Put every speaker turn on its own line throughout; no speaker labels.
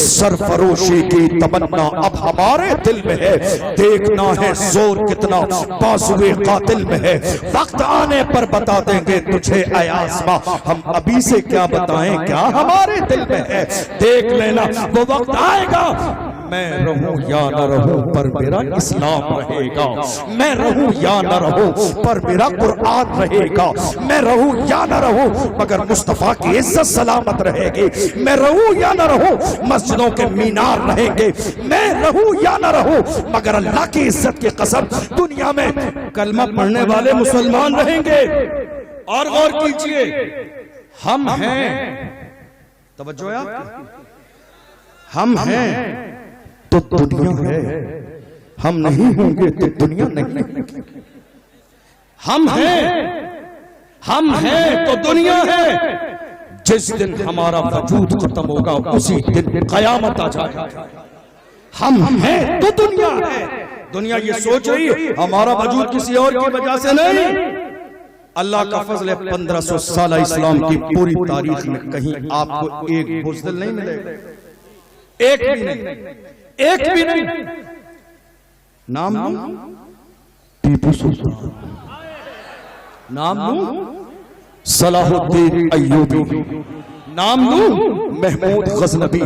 सरफरोशी की तमन्ना अब हमारे दिल में है, देखना है जोर कितना बाजुए कातिल में है। वक्त आने पर बता देंगे तुझे ऐ आसमां, हम अभी से क्या बताएं क्या हमारे दिल में है। देख लेना वो वक्त आएगा, मैं रहूं या न रहूं पर मेरा इस्लाम रहेगा, मैं रहूं या न रहूं पर मेरा कुरान रहेगा, मैं रहूं या न रहूं मगर मुस्तफा की इज्जत सलामत रहेगी, मैं रहूं या न रहूं मस्जिदों के मीनार रहेंगे, मैं रहूं या न रहूं मगर अल्लाह की इज्जत की कसम दुनिया में कलमा पढ़ने वाले मुसलमान रहेंगे। और गौर कीजिए, हम हैं, तवज्जो है आपकी, हम हैं तो दुनिया है, हम नहीं होंगे तो दुनिया नहीं। हम हैं तो दुनिया है। जिस दिन हमारा वजूद खत्म होगा उसी दिन कयामत आ जाएगी। हम हैं तो दुनिया है। दुनिया ये सोच रही है हमारा वजूद किसी और की वजह से नहीं। अल्लाह का फजल है, 1500 साल इस्लाम की पूरी तारीख में कहीं आपको एक बुज़दिल नहीं मिलेगा, एक भी नहीं, एक भी नहीं। नाम लूं टीपू सुल्तान, नाम लूं सलाहुद्दीन अय्यूबी, नाम लूं महमूद गजनबी,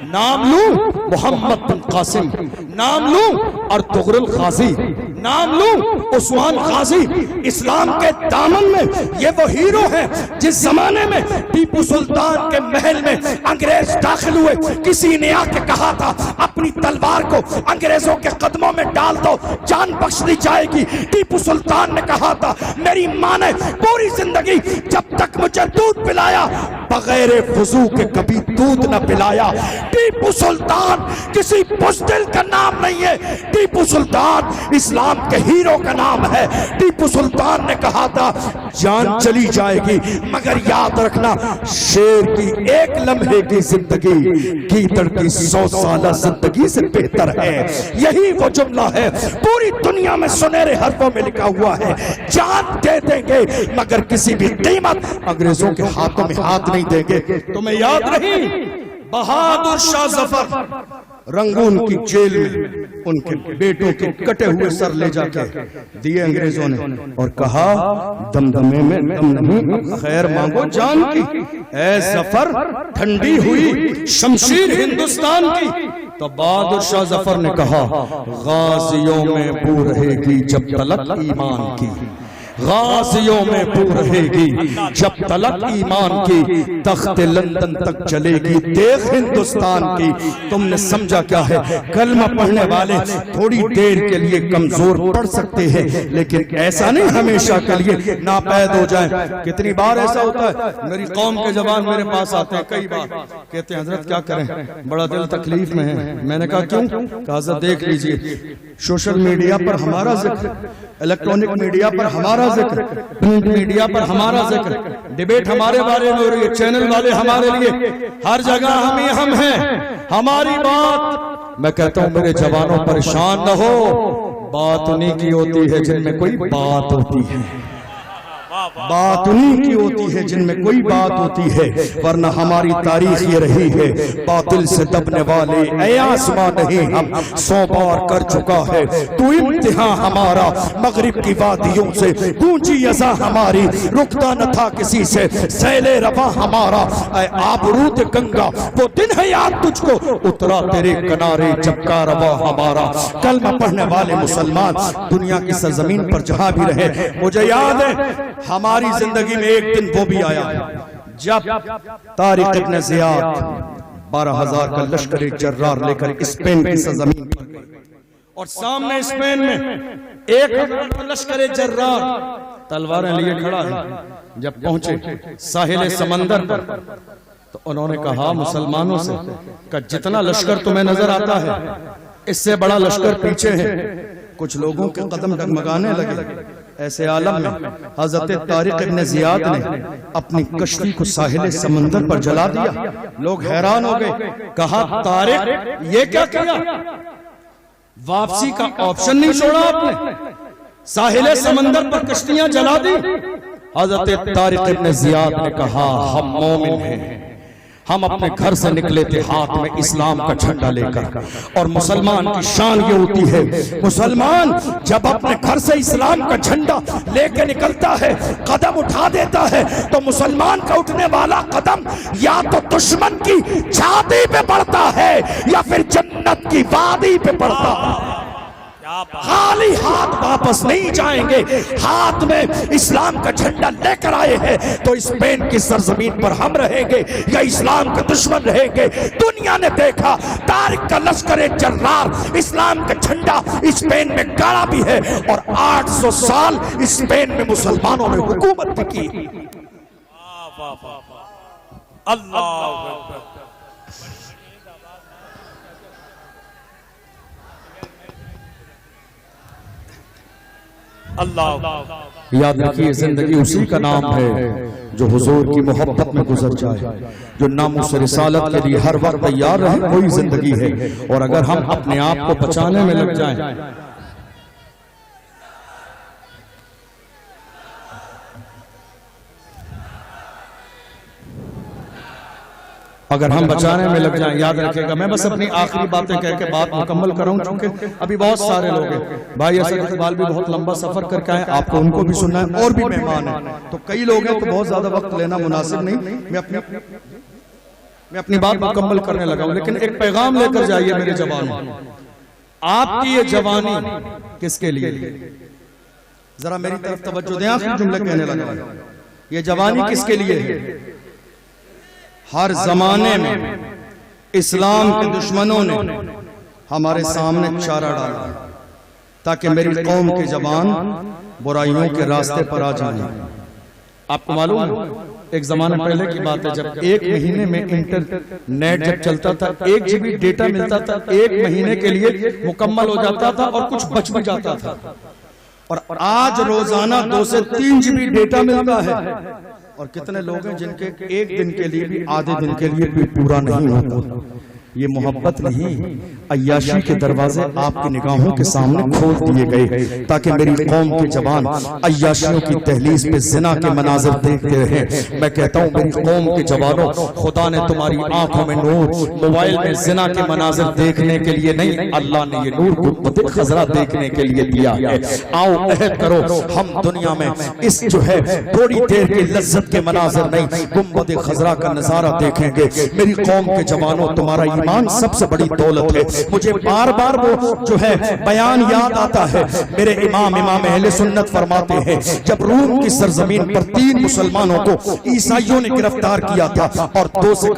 नाम लूं मोहम्मद बिन कासिम, नाम लूं अर्तुगरुल गाजी, नाम लूं उस्मान गाजी। इस्लाम के दामन में ये वो हीरो हैं जिस जमाने में टीपू सुल्तान के महल में अंग्रेज दाखिल हुए, किसी ने आके कहा था अपनी तलवार को अंग्रेजों के कदमों में डाल दो, जान बख्श दी जाएगी। टीपू सुल्तान ने कहा था मेरी मां ने पूरी जिंदगी जब तक मुझे दूध पिलाया बगैर वुजू के कभी दूध न पिलाया। टीपू सुल्तान किसी बुज़दिल का नाम नहीं है, टीपू सुल्तान इस्लाम के हीरो का नाम है। टीपू सुल्तान ने कहा था जान चली जाएगी मगर याद रखना शेर की एक लम्हे की जिंदगी गीदड़ की 100 साल जिंदगी से बेहतर है। यही वो जुमला है पूरी दुनिया में सुनहरे हरफों में लिखा हुआ है। जान दे देंगे मगर किसी भी कीमत अंग्रेजों के हाथों में हाथ नहीं देंगे। तुम्हें याद नहीं बहादुर शाह जफर रंगून की जेल में उनके बेटों के कटे हुए सर ले जाके दिए अंग्रेजों ने और कहा दमदमे में दम नहीं, खैर मांगो जान की। ऐ जफर ठंडी हुई शमशीर हिंदुस्तान की। तो बहादुर शाह जफर ने कहा गाजियों में बू रहेगी जब तलक ईमान की, गाजियों में बू रहेगी जब तलक ईमान की, तख्त लंदन तक चलेगी देख हिंदुस्तान की। तुमने समझा क्या है, कलमा पढ़ने वाले थोड़ी देर के लिए कमजोर पड़ सकते हैं लेकिन ऐसा नहीं हमेशा के लिए नापैद हो जाए। कितनी बार ऐसा होता है, मेरी कौम के जवान मेरे पास आते हैं कई बार, कहते हैं हजरत क्या करें, बड़ा दिल तकलीफ में है। मैंने कहा क्यों? कहा हजरत देख लीजिए सोशल मीडिया पर हमारा जिक्र, इलेक्ट्रॉनिक मीडिया पर हमारा जिक्र, प्रिंट मीडिया पर हमारा जिक्र, डिबेट हमारे बारे में हो रही है, चैनल वाले हमारे लिए, हर जगह हम हैं, हमारी बात। मैं कहता हूं मेरे जवानों परेशान न हो, बात उन्हीं की होती है जिनमें कोई बात होती है, बात उन्हीं की होती है जिनमें कोई बात होती है, वरना हमारी तारीख ये रही है बातिल से दबने वाले ऐ आसमां नहीं हम 100 बार कर चुका है तू इम्तिहान हमारा। मगरिब की वादियों से गूंजी अज़ा हमारी, रुकता न था किसी से सैले रवा हमारा। ऐ आबरूद गंगा वो दिन है याद तुझको, उतरा तेरे किनारे जब का रवा हमारा। कलमा पढ़ने वाले मुसलमान दुनिया की सरजमीन पर जहां भी रहे, मुझे याद है हमारी जिंदगी में एक दिन वो भी आया जब तारिक इब्न ज़ियाद 12,000 का लश्कर जर्रार लेकर स्पेन की सरजमीन पर गए और सामने स्पेन में 1,000 का लश्कर जर्रार तलवारें लिए खड़ा है। जब पहुंचे साहिल समंदर पर तो उन्होंने कहा मुसलमानों से कि जितना लश्कर तुम्हें नजर आता है इससे बड़ा लश्कर पीछे है। कुछ लोगों के कदम डगमगाने लगे। ऐसे आलम में हजरत तारिक इब्न ज़ियाद ने अपनी कश्ती को साहिल समंदर पर जला दिया। लोग हैरान हो गए, कहा तारिक ये क्या किया, वापसी का ऑप्शन नहीं छोड़ा आपने, साहिल समंदर पर कश्तियां जला दी। हजरत तारिक इब्न ज़ियाद ने कहा हम मोमिन हैं, हम अपने घर से निकले थे हाथ में इस्लाम का झंडा लेकर। और मुसलमान की शान ये होती है, मुसलमान जब अपने घर से इस्लाम का झंडा लेकर निकलता है, कदम उठा देता है, तो मुसलमान का उठने वाला कदम या तो दुश्मन की छाती पे पड़ता है या फिर जन्नत की वादी पे पड़ता है। खाली हाथ वापस नहीं जाएंगे, हाथ में इस्लाम का झंडा लेकर आए हैं। तो स्पेन की सरजमीन पर हम रहेंगे या इस्लाम के दुश्मन रहेंगे? दुनिया ने देखा तारिक का लश्कर जर्रार इस्लाम का झंडा स्पेन में गाड़ा भी है और 800 साल स्पेन में मुसलमानों ने हुकूमत भी की। अल्लाह अल्लाह। याद रखिए, जिंदगी उसी का नाम है जो हुजूर की मोहब्बत में गुजर जाए, जो नामुस रिसालत के लिए हर वक्त तैयार रहे, कोई जिंदगी है। और अगर हम अपने आप को बचाने में लग जाएं, अगर हम बचाने में लग जाएं, याद रखिएगा। मैं बस अपनी आखिरी बातें कह के बात मुकम्मल करूं, क्योंकि अभी बहुत सारे लोग हैं। भाई असद इकबाल भी बहुत लंबा सफर करके आए, आपको उनको भी सुनना है, और भी मेहमान हैं, तो कई लोग हैं, तो बहुत ज्यादा वक्त लेना मुनासिब नहीं। मैं अपनी बात मुकम्मल करने लगा हूं, लेकिन एक पैगाम लेकर जाइए मेरे जवानों। आपकी ये जवानी किसके लिए? जरा मेरी तरफ तवज्जो दें, आखिरी जुमले कहने लगा। ये जवानी किसके लिए है? हर जमाने में इस्लाम के दुश्मनों ने हमारे सामने चारा डाला ताकि मेरी कौम के जवान बुराइयों के रास्ते पर आ जाएं। आपको मालूम है, एक जमाने पहले की बात है, जब एक महीने में इंटरनेट जब चलता था, 1 GB डेटा मिलता था, 1 महीने के लिए मुकम्मल हो जाता था और कुछ बच भी जाता था। और आज रोजाना 2 से 3 GB डेटा मिलता है। और कितने लोग हैं जिनके एक दिन के लिए भी, आधे दिन के लिए भी पूरा नहीं होता। ये मोहब्बत नहीं, अय्याशी के दरवाजे आपकी निगाहों के सामने खोल दिए गए ताकि मेरी कौम के जवान अय्याशियों की दहलीज पे जिना के मनाजिर देखते रहे। मैं कहता हूँ मेरी कौम के जवानों, खुदा ने तुम्हारी आंखों में नूर मोबाइल में जिना के मनाजिर देखने के लिए नहीं, अल्लाह ने ये नूर गुंबद खजरा देखने के लिए दिया है। आओ अहद करो, हम दुनिया में इस जो है थोड़ी देर की लज्जत के मनाजिर नहीं, गुंबद खजरा का नजारा देखेंगे। मेरी कौम के जवानों, तुम्हारा ईमान सबसे बड़ी दौलत है। मुझे बार बार वो जो है बयान याद आता है, मेरे इमाम अहले सुन्नत फरमाते हैं, जब रूम की सरजमीन पर 3 मुसलमानों को ईसाइयों ने गिरफ्तार किया था और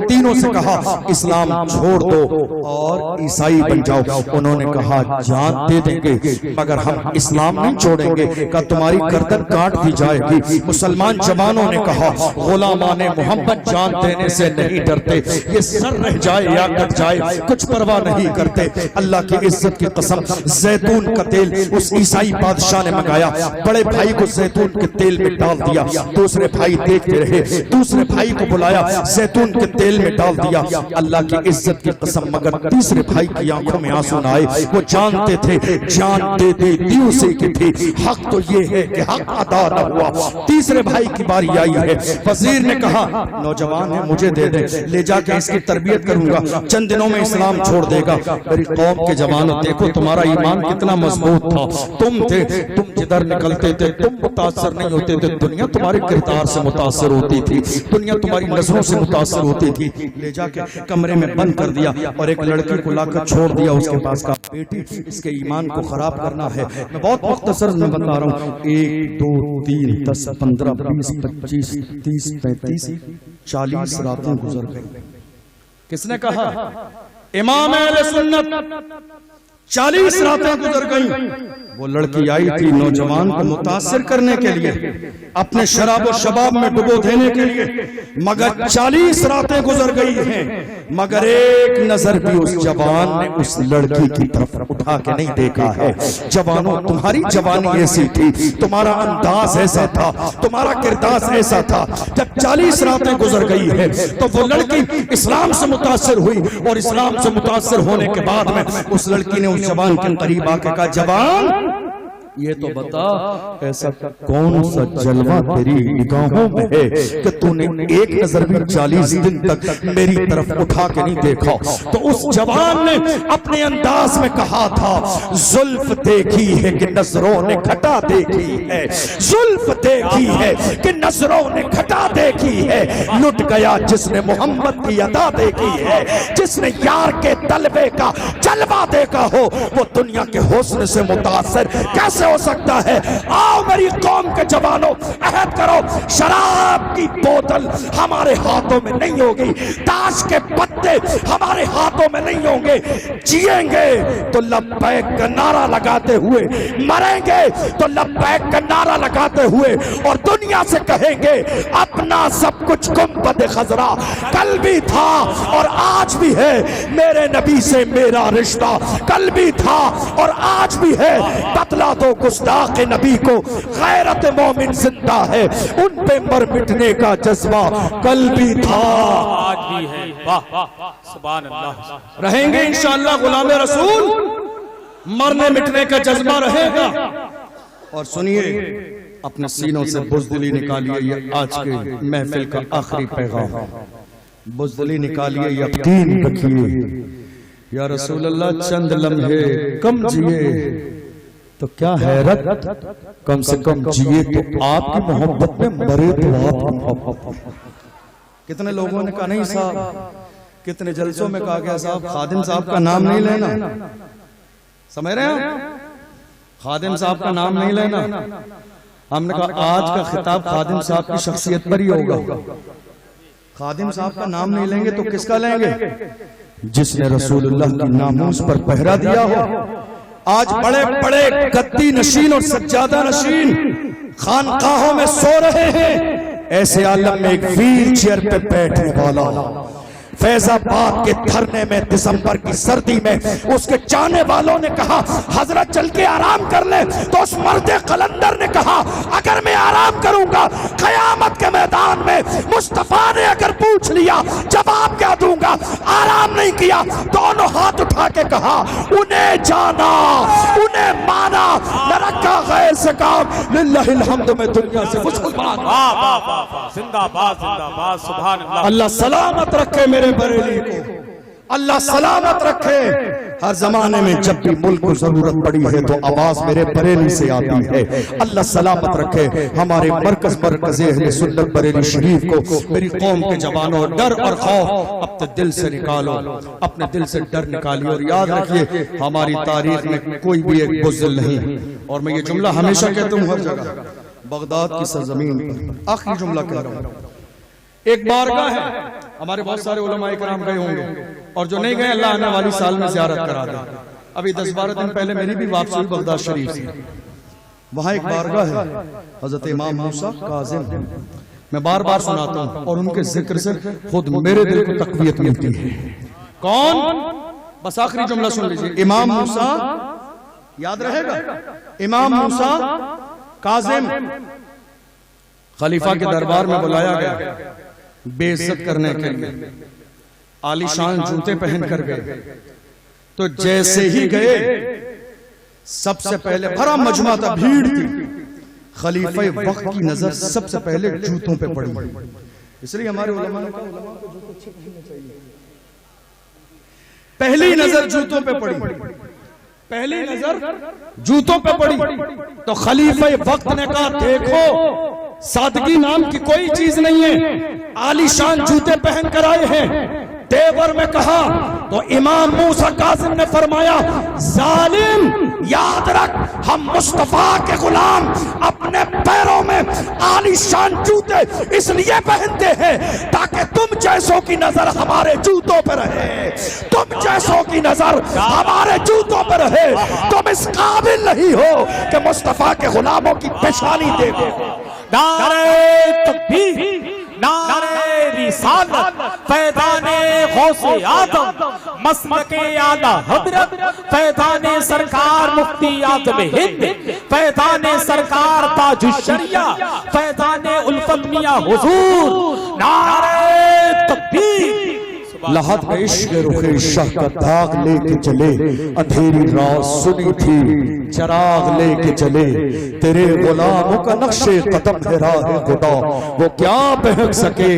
तीनों से कहा इस्लाम छोड़ दो और ईसाई बन जाओ। उन्होंने कहा जान दे देंगे मगर हम इस्लाम नहीं छोड़ेंगे, का तुम्हारी गर्दन काट दी जाएगी। मुसलमान जवानों ने कहा गुलामाने मोहम्मद जान देने से नहीं डरते, ये सर रह जाए या कट जाए कुछ परवाह नहीं करते। अल्लाह की इज्जत की कसम, जैतून का तेल उस ईसाई बादशाह ने मंगाया, बड़े भाई को जैतून के तेल में डाल दिया, दूसरे भाई देखते रहे, दूसरे भाई को बुलाया, जैतून के तेल में डाल दिया। अल्लाह की इज्जत की कसम, मगर तीसरे भाई की आंखों में आंसू न आए। वो जानते थे जान दे दे दी उसी की थी, हक तो ये है कि हक अदा न हुआ। तीसरे भाई की बारी आई है, वजीर ने कहा नौजवान है मुझे दे दे, ले जाके इसकी तरबियत करूंगा, चंद दिनों में इस्लाम छोड़ देगा। मेरी कौम के जवानों, देखो तुम्हारा ईमान कितना मजबूत था। तुम थे, तुम जिधर निकलते थे तुम मुतासर नहीं होते थे, दुनिया तुम्हारे किरदार से मुतासर होती थी, दुनिया तुम्हारी नजरों से मुतासर होती थी। ले जाके कमरे में बंद कर दिया और एक लड़की को लाकर छोड़ दिया उसके पास का, बेटी इसके ईमान को खराब करना है। मैं बहुत मुख्तसर में बता रहा हूँ, 1 2 3 10 15 20 25 30 35 40 रातें गुजर गई। किसने कहा? इमाम अहले सुन्नत। 40 रातें गुजर गई। वो लड़की आई थी नौजवान को मुतासिर करने के लिए, अपने शराब और शबाब में डुबो देने के लिए, मगर 40 रातें गुजर गई हैं, मगर एक नजर भी उस जवान ने उस लड़की की तरफ उठा के नहीं देखा है। जवानों, तुम्हारी जवानी ऐसी थी, तुम्हारा अंदाज ऐसा था, तुम्हारा किरदार ऐसा था। जब 40 रातें गुजर गई है तो वो लड़की इस्लाम से मुतासिर हुई और इस्लाम से मुतासिर होने के बाद में उस लड़की ने उस जवान के करीब आके कहा, जवान ये तो बता ऐसा कौन सा जलवा तेरी निगाहों में है कि तूने एक नजर भी 40 दिन तक मेरी तरफ उठा के नहीं देखा। तो उस जवान ने अपने अंदाज में कहा था, जुल्फ देखी है कि नजरों ने घटा देखी है, जुल्फ देखी है कि नजरों ने घटा देखी है। लुट गया जिसने मोहम्मद की अदा देखी है, जिसने यार के तलबे का जलवा देखा हो वो दुनिया के हुस्न से मुतासर कैसे हो सकता है। आओ मेरी कौम के जवानों, अहद करो शराब की बोतल हमारे हाथों में नहीं होगी, ताश के पत्ते हमारे हाथों में नहीं होंगे। जिएंगे तो लब्बैक का नारा लगाते हुए, मरेंगे तो लब्बैक का नारा लगाते हुए, और दुनिया से कहेंगे अपना सब कुछ गुंबद खजरा कल भी था और आज भी है, मेरे नबी से मेरा रिश्ता कल भी था और आज भी है। बतला दो गुस्ताख नबी को गैरत मोमिन जिंदा है, उन पे मर मिटने का जज्बा कल भी था
आज भी है। वाह सुभान अल्लाह।
रहेंगे इंशाअल्लाह गुलाम रसूल, मरने मिटने का जज्बा रहेगा। और सुनिए, अपने सीनों से बुज़दिली निकालिए, ये आज के महफिल का आखिरी पैगाम। बुज़दिली निकालिए, यकीन रखिए या रसूल अल्लाह चंद लम्हे कम जिए तो क्या हैरत, कम से कम जिए तो आपकी मोहब्बत में, मरे तो आपकी मोहब्बत। कितने लोगों ने कहा नहीं साहब, कितने जलसों में कहा गया साहब खादिम साहब का नाम नहीं लेना, समझ रहे हैं, खादिम साहब का नाम नहीं लेना। हमने कहा आज का खिताब खादिम साहब की शख्सियत पर ही होगा। खादिम साहब का नाम नहीं लेंगे तो किसका लेंगे? जिसने रसूलुल्लाह की नामूस पर पहरा दिया हो। आज बड़े बड़े गद्दी नशीन और सज्जादा नशीन खानकाहों में सो रहे हैं, ऐसे आलम में एक व्हील चेयर पे बैठने वाला फैजाबाद के धरने में दिसंबर की सर्दी में उसके चाहने वालों ने कहा हजरत चल के आराम कर ले, तो उस मर्दे कलंदर ने कहा अगर मैं आराम करूंगा कयामत के मैदान में मुस्तफा ने अगर पूछ लिया जवाब क्या दूंगा। आराम नहीं किया, दोनों हाथ उठा के कहा उन्हें जाना, उन्हें माना, न रखा गैर से काम, लिल्लाहिल हम्द में दुनिया से मुसलमान।
जिंदाबाद जिंदाबाद सुभान अल्लाह।
अल्लाह सलामत रखे मेरे बरेली को, अल्लाह सलामत रखे। हर जमाने में जब भी मुल्क को जरूरत पड़ी है तो आवाज मेरे बरेली से आती है। अल्लाह सलामत रखे हमारे मरकज अहले सुन्नत बरेली शरीफ को। मेरी कौम के जवानों, डर और खौफ अपने दिल से निकालो, अपने दिल से डर निकालिए, और याद रखिए हमारी तारीख में कोई भी एक बुज़दिल नहीं। और मैं ये जुमला हमेशा कहता हूँ हर जगह, बगदाद की सरजमीन पर आखिरी जुमला कह रहा हूँ, एक बारगाह है, हमारे बहुत सारे उलमा इकराम गए होंगे, और जो नहीं गए अल्लाह आने वाली साल में ज़ियारत करा दे। अभी 10-12 दिन पहले मेरी भी वापसी हुई बगदाद शरीफ से। वहां एक बारगाह है हजरत इमाम मूसा काज़िम, मैं बार बार सुनाता हूँ और उनके जिक्र से खुद मेरे दिल को तक़वियत मिलती है। कौन? बस आखिरी जुमला सुन लीजिए, इमाम मूसा, याद रहेगा, इमाम मूसा काज़िम खलीफा के दरबार में बुलाया गया बेइज्जत करने के लिए, आलीशान जूते पहन कर गए। तो जैसे ही गए सबसे पहले भरा मजमा था, भीड़ थी, खलीफा वक्त की नजर सबसे पहले जूतों पे पड़ी। इसलिए हमारे उलमा ने कहा उलमा को जूते अच्छे पहनने चाहिए। पहली नजर जूतों पे पड़ी, पहली नजर जूतों पे पड़ी। तो खलीफा वक्त ने कहा देखो सादगी नाम की कोई चीज नहीं है, आलीशान जूते पहन कर आए हैं। तेवर में कहा तो इमाम मूसा काज़िम ने फरमाया जालिम याद रख हम मुस्तफा के गुलाम अपने पैरों में आलीशान जूते इसलिए पहनते हैं ताकि तुम जैसों की नजर हमारे जूतों पर रहे, तुम जैसों की नजर हमारे जूतों पर रहे। तुम इस काबिल नहीं हो कि मुस्तफा के गुलामों की पेशानी देखो।
नारे तकबीर, नारे रिसालत, फैज़ाने गौसे आदम, मसलके आला हज़रत, फैज़ाने सरकार मुफ्ती आज़म हिंद, फैज़ाने सरकार ताजुश शरिया, फैज़ाने उल्फत मियां हुजूर। नारे तकबीर।
लहद में इश्क रुखे शाह का दाग लेके चले, अंधेरी रात सुनी थी चराग लेके चले, तेरे गुलामों का नक्शे कदम है राह खुदा, वो क्या बहक सके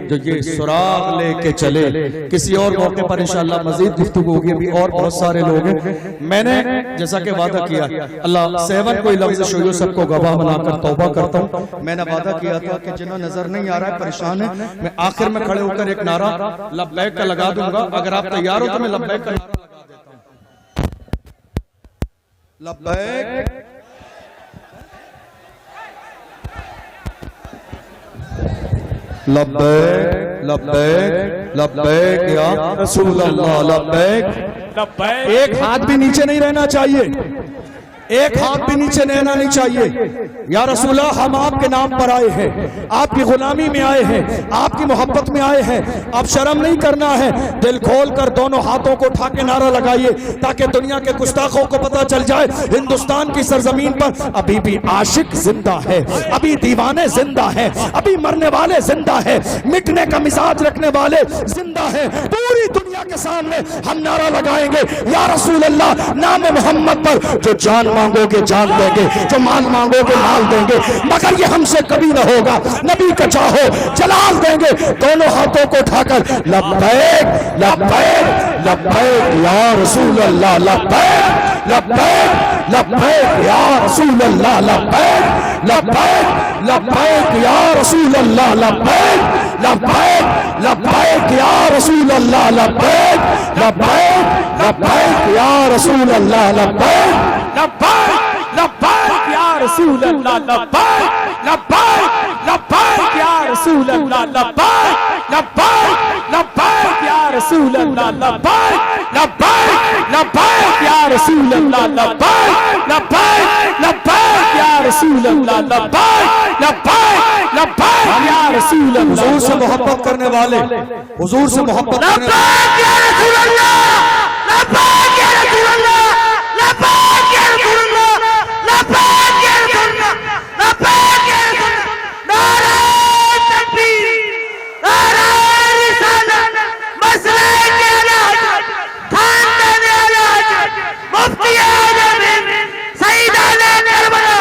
जो ये सुराग लेके चले। किसी और मौके पर इंशाअल्लाह मजीद गुफ्तगू होगी, अभी और बहुत सारे लोग हैं। मैंने जैसा कि वादा किया, अल्लाह सेवन कोई लफ्ज़ शोयो सबको गवाह बनाकर तौबा करता हूँ। मैंने वादा किया था कि जिन्हें नजर नहीं आ रहा है, परेशान है, मैं आखिर में खड़े होकर एक नारा लब्बैक का लगा दूंगा। अगर आप तैयार हो तो मैं लब्बैक का नारा लगा देता हूं। लब्बैक लब्बैक लब्बैक लब्बैक या रसूल अल्लाह लब्बैक। एक हाथ भी नीचे नहीं रहना चाहिए, एक हाथ भी नीचे रहना नहीं चाहिए। या रसूला, हम आपके नाम पर आए हैं, आपकी गुलामी में आए हैं, आपकी मोहब्बत में आए हैं। अब शर्म नहीं करना है, दिल खोल कर दोनों हाथों को उठा के नारा लगाइए ताकि दुनिया के गुस्ताखों को पता चल जाए हिंदुस्तान की सरजमीन पर अभी भी आशिक जिंदा है, अभी दीवाने जिंदा है, अभी मरने वाले जिंदा है, मिटने का मिजाज रखने वाले जिंदा है। पूरी दुनिया के सामने हम नारा लगाएंगे, या रसूल अल्लाह, नाम मोहम्मद पर जो जान मांगोगे जान देंगे, जो माल मांगोगे माल देंगे, मगर ये हमसे कभी न होगा। नबी का चाहो जलाल देंगे। दोनों हाथों को उठाकर लब्बैक लब्बैक लब्बैक या रसूल अल्लाह, लब्बैक लब्बैक लब्बैक या रसूल अल्लाह, लब्बैक लब्बैक लब्बैक या रसूल अल्लाह, लब्बैक लब्बैक लब्बैक या रसूल अल्लाह, लब्बैक लब्बैक लब्बैक या रसूल अल्लाह, लब्बैक लब्बैक लब्बैक या रसूल अल्लाह, लब्बैक लब्बैक लब्बैक या रसूल अल्लाह, लब्बैक लब्बैक लब्बैक या रसूल अल्लाह, लब्बैक लब्बैक लब्बैक या रसूल अल्लाह, लब्बैक लब्बैक लब्बैक या रसूल अल्लाह, लब्बैक लब्बैक लब्बैक या रसूल अल्लाह। हुजूर से मोहब्बत करने वाले, हुजूर से मोहब्बत करने वाले, या रसूल अल्लाह, लब्बैक या रसूल अल्लाह, लब्बैक या रसूल अल्लाह, लब्बैक या रसूल अल्लाह, लब्बैक या रसूल अल्लाह। नारे तकबीर, नारे रिसालत, मसले के राज, खानदान राज, मुफ्ती आजम, सईदाने करबला।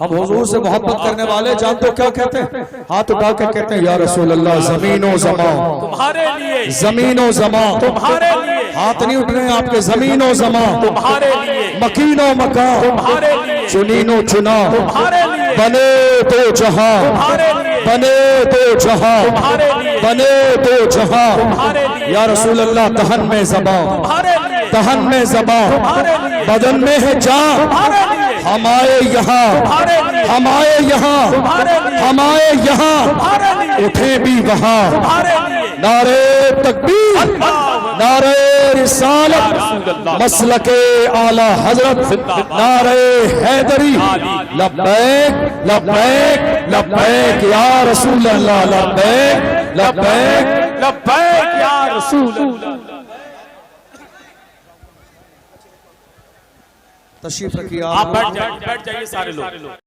हम हुजूर से मोहब्बत करने वाले जानते हो क्या कहते हैं? हाथ उठा के कहते हैं, या रसूल अल्लाह, जमीनो जमा
तुम्हारे लिए,
जमीनो जमा
तुम्हारे लिए,
हाथ नहीं उठ रहे हैं आपके, जमीनो जमा
तुम्हारे लिए,
मकीनो मकान
तुम्हारे लिए,
चुनीनो चुना
तुम्हारे लिए,
बने तो जहां,
तुम्हारे लिए,
बने तो जहां,
तुम्हारे लिए,
बने तो जहां।
तुम्हारे लिए,
या रसूल अल्लाह, दहन में ज़बां,
तुम्हारे लिए,
दहन में ज़बां,
तुम्हारे लिए,
बदन में है जान।
तुम्हारे लिए,
हम आए यहाँ,
तुम्हारे लिए,
हम आए यहाँ,
तुम्हारे लिए,
हम आए यहाँ,
तुम्हारे लिए,
उठे भी वहाँ।
तुम्हारे लिए।
नारे तकबीर, नारे रिसालत, मसलके आला हजरत, नारे हैदरी, लब्बैक लब्बैक लब्बैक या रसूल अल्लाह, लब्बैक लब्बैक
लब्बैक या रसूल अल्लाह।
तशरीफ रखिए
आप बैठ जाइए सारे लोग।